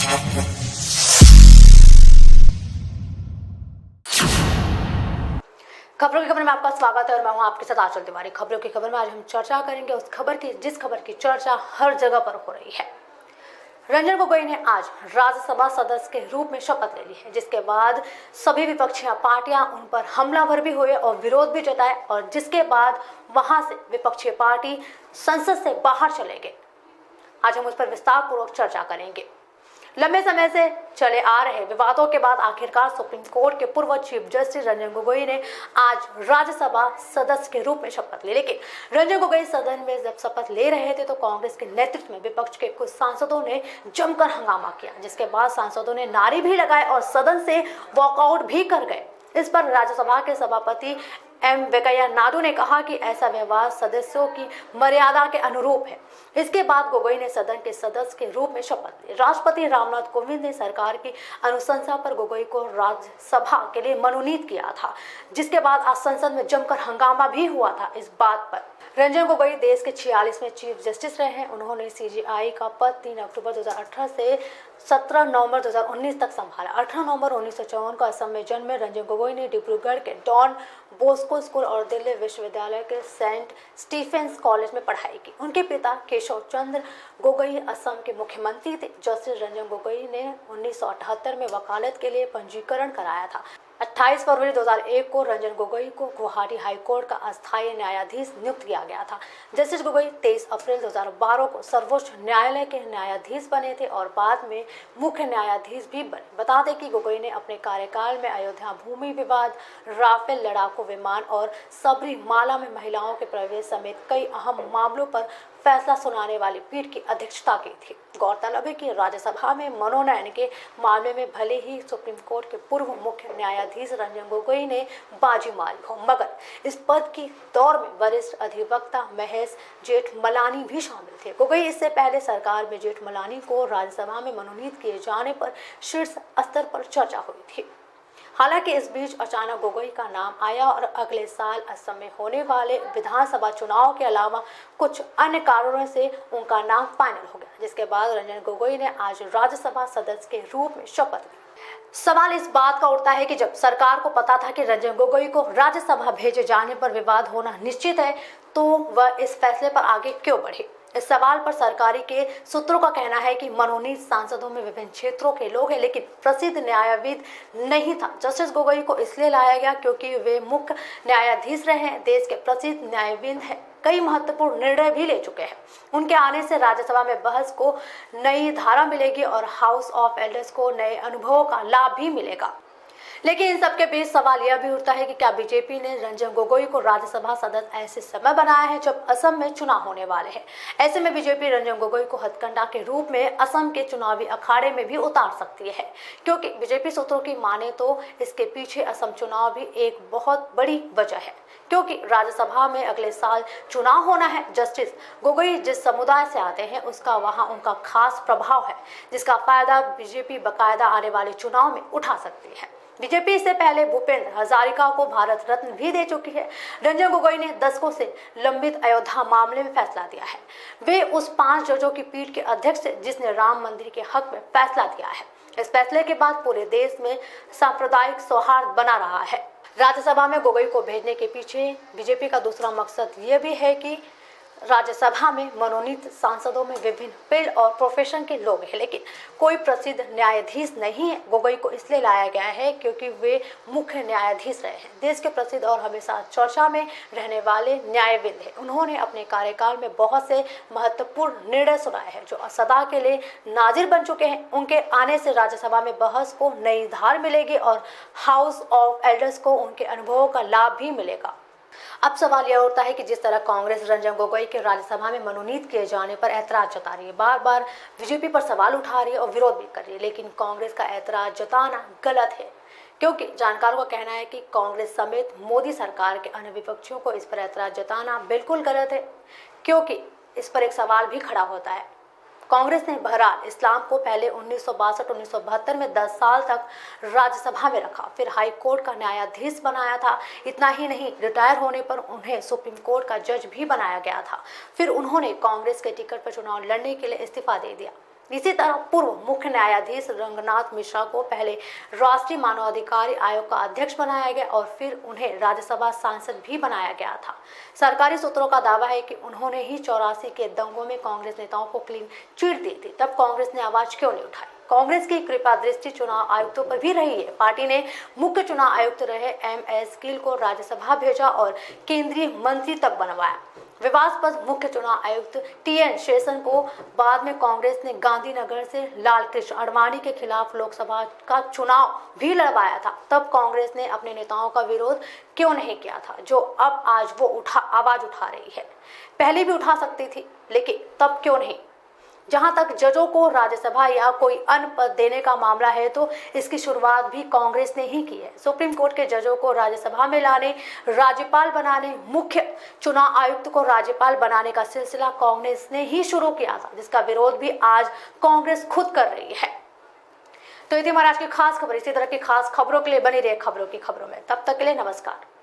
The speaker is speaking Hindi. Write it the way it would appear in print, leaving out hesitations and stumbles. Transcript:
खबरों की खबर में आपका स्वागत है और मैं हूं आपके साथ आंचल तिवारी। खबरों की खबर में आज हम चर्चा करेंगे उस खबर की जिस खबर की चर्चा हर जगह पर हो रही है। रंजन गोगोई ने आज राज्यसभा सदस्य के रूप में शपथ ले ली है, जिसके बाद सभी विपक्षी पार्टियां उन पर हमलावर भी हुए और विरोध भी जताए और जिसके बाद वहां से विपक्षी पार्टी संसद से बाहर चले गए। आज हम उस पर विस्तार पूर्वक चर्चा करेंगे। लंबे समय से चले आ रहे विवादों के बाद आखिरकार सुप्रीम कोर्ट के पूर्व चीफ जस्टिस रंजन गोगोई ने आज राज्यसभा सदस्य के रूप में शपथ ली। लेकिन रंजन गोगोई सदन में जब शपथ ले रहे थे तो कांग्रेस के नेतृत्व में विपक्ष के कुछ सांसदों ने जमकर हंगामा किया, जिसके बाद सांसदों ने नारे भी लगाए और सदन से वॉकआउट भी कर गए। इस पर राज्यसभा के सभापति एम वेंकैया नायडू ने कहा कि ऐसा व्यवहार सदस्यों की मर्यादा के अनुरूप है। इसके बाद गोगोई ने सदन के सदस्य के रूप में शपथ ली। राष्ट्रपति रामनाथ कोविंद ने सरकार की अनुशंसा पर गोगोई को राज्यसभा के लिए मनोनीत किया था, जिसके बाद आज संसद में जमकर हंगामा भी हुआ था। इस बात पर रंजन गोगोई देश के 46वें चीफ जस्टिस रहे हैं। उन्होंने सीजेआई का पद 3 अक्टूबर 2018 से 17 नवंबर 2019 तक संभाला। 18 नवंबर 1954 को असम में जन्मे रंजन गोगोई ने डिब्रूगढ़ के डॉन बॉस्को स्कूल और दिल्ली विश्वविद्यालय के सेंट स्टीफेंस कॉलेज में पढ़ाई की। उनके पिता केशव चंद्र गोगोई असम के मुख्यमंत्री थे। जस्टिस रंजन गोगोई ने 1978 में वकालत के लिए पंजीकरण कराया था। 28 फरवरी 2001 को रंजन गोगोई को गुवाहाटी हाईकोर्ट का अस्थायी न्यायाधीश नियुक्त किया गया था। जस्टिस गोगोई 23 अप्रैल 2012 को सर्वोच्च न्यायालय के न्यायाधीश बने थे और बाद में मुख्य न्यायाधीश भी बने। बता दें कि गोगोई ने अपने कार्यकाल में अयोध्या भूमि विवाद, राफेल लड़ाकू विमान और सबरीमाला में महिलाओं के प्रवेश समेत कई अहम मामलों पर फैसला सुनाने वाली पीठ की अध्यक्षता की थी। गौरतलब है कि राज्यसभा में मनोनयन के मामले में भले ही सुप्रीम कोर्ट के पूर्व मुख्य न्यायाधीश रंजन गोगोई ने बाजी मारी हो, मगर इस पद की दौड़ में वरिष्ठ अधिवक्ता महेश जेठमलानी भी शामिल थे। गोगोई इससे पहले सरकार में जेठमलानी को राज्यसभा में मनोनीत किए जाने पर शीर्ष स्तर पर चर्चा हुई थी। हालांकि इस बीच अचानक गोगोई का नाम आया और अगले साल असम में होने वाले विधानसभा चुनाव के अलावा कुछ अन्य कारणों से उनका नाम फाइनल हो गया, जिसके बाद रंजन गोगोई ने आज राज्यसभा सदस्य के रूप में शपथ ली। सवाल इस बात का उठता है कि जब सरकार को पता था कि रंजन गोगोई को राज्यसभा भेजे जाने पर विवाद होना निश्चित है, तो वह इस फैसले पर आगे क्यों बढ़ी। इस सवाल पर सरकारी के सूत्रों का कहना है कि मनोनीत सांसदों में विभिन्न क्षेत्रों के लोग हैं, लेकिन प्रसिद्ध न्यायविद नहीं था। जस्टिस गोगोई को इसलिए लाया गया क्योंकि वे मुख्य न्यायाधीश रहे हैं, देश के प्रसिद्ध न्यायविद हैं, कई महत्वपूर्ण निर्णय भी ले चुके हैं। उनके आने से राज्यसभा में बहस को नई धारा मिलेगी और हाउस ऑफ एल्डर्स को नए अनुभवों का लाभ भी मिलेगा। लेकिन इन सबके बीच सवाल यह भी उठता है कि क्या बीजेपी ने रंजन गोगोई को राज्यसभा सदस्य ऐसे समय बनाया है जब असम में चुनाव होने वाले हैं। ऐसे में बीजेपी रंजन गोगोई को हथकंडा के रूप में असम के चुनावी अखाड़े में भी उतार सकती है, क्योंकि बीजेपी सूत्रों की माने तो इसके पीछे असम चुनाव भी एक बहुत बड़ी वजह है, क्योंकि राज्यसभा में अगले साल चुनाव होना है। जस्टिस गोगोई जिस समुदाय से आते हैं उसका वहां उनका खास प्रभाव है, जिसका फायदा बीजेपी बाकायदा आने वाले चुनाव में उठा सकती है। बीजेपी इससे पहले भूपेंद्र हजारिका को भारत रत्न भी दे चुकी है। रंजन गोगोई ने दशकों से लंबित अयोध्या मामले में फैसला दिया है। वे उस 5 जजों की पीठ के अध्यक्ष थे जिसने राम मंदिर के हक में फैसला दिया है। इस फैसले के बाद पूरे देश में सांप्रदायिक सौहार्द बना रहा है। राज्यसभा में गोगोई को भेजने के पीछे बीजेपी का दूसरा मकसद ये भी है कि राज्यसभा में मनोनीत सांसदों में विभिन्न फील्ड और प्रोफेशन के लोग हैं, लेकिन कोई प्रसिद्ध न्यायाधीश नहीं है। गोगोई को इसलिए लाया गया है क्योंकि वे मुख्य न्यायाधीश रहे हैं, देश के प्रसिद्ध और हमेशा चर्चा में रहने वाले न्यायविद हैं। उन्होंने अपने कार्यकाल में बहुत से महत्वपूर्ण निर्णय सुनाए हैं जो सदा के लिए नाजिर बन चुके हैं। उनके आने से राज्यसभा में बहस को नई धार मिलेगी और हाउस ऑफ एल्डर्स को उनके अनुभवों का लाभ भी मिलेगा। अब सवाल यह उठता है कि जिस तरह कांग्रेस रंजन गोगोई के राज्यसभा में मनोनीत किए जाने पर ऐतराज जता रही है, बार बार बीजेपी पर सवाल उठा रही है और विरोध भी कर रही है, लेकिन कांग्रेस का ऐतराज जताना गलत है, क्योंकि जानकारों का कहना है कि कांग्रेस समेत मोदी सरकार के अन्य विपक्षियों को इस पर ऐतराज जताना बिल्कुल गलत है, क्योंकि इस पर एक सवाल भी खड़ा होता है। कांग्रेस ने बहरहाल इस्लाम को पहले 1962-1972 में 10 साल तक राज्यसभा में रखा, फिर हाई कोर्ट का न्यायाधीश बनाया था। इतना ही नहीं, रिटायर होने पर उन्हें सुप्रीम कोर्ट का जज भी बनाया गया था। फिर उन्होंने कांग्रेस के टिकट पर चुनाव लड़ने के लिए इस्तीफा दे दिया। इसी तरह पूर्व मुख्य न्यायाधीश रंगनाथ मिश्रा को पहले राष्ट्रीय मानवाधिकार आयोग का अध्यक्ष बनाया गया और फिर उन्हें राज्यसभा सांसद भी बनाया गया था। सरकारी सूत्रों का दावा है कि उन्होंने ही 84 के दंगों में कांग्रेस नेताओं को क्लीन चिट दी थी। तब कांग्रेस ने आवाज क्यों नहीं उठाई? कांग्रेस की कृपा दृष्टि चुनाव आयुक्तों पर भी रही है। पार्टी ने मुख्य चुनाव आयुक्त रहे MS गिल को राज्यसभा भेजा और केंद्रीय मंत्री तक बनवाया। विवादास्पद मुख्य चुनाव आयुक्त TN शेषन को बाद में कांग्रेस ने गांधीनगर से लालकृष्ण आडवाणी के खिलाफ लोकसभा का चुनाव भी लड़वाया था। तब कांग्रेस ने अपने नेताओं का विरोध क्यों नहीं किया था, जो अब आज वो आवाज उठा रही है? पहले भी उठा सकती थी, लेकिन तब क्यों नहीं? जहां तक जजों को राज्यसभा या कोई अन्य पद देने का मामला है, तो इसकी शुरुआत भी कांग्रेस ने ही की है। सुप्रीम कोर्ट के जजों को राज्यसभा में लाने, राज्यपाल बनाने, मुख्य चुनाव आयुक्त को राज्यपाल बनाने का सिलसिला कांग्रेस ने ही शुरू किया था, जिसका विरोध भी आज कांग्रेस खुद कर रही है। तो ये थी हमारी आज की खास खबर। इसी तरह की खास खबरों के लिए बनी रहे खबरों की खबरों में। तब तक के लिए नमस्कार।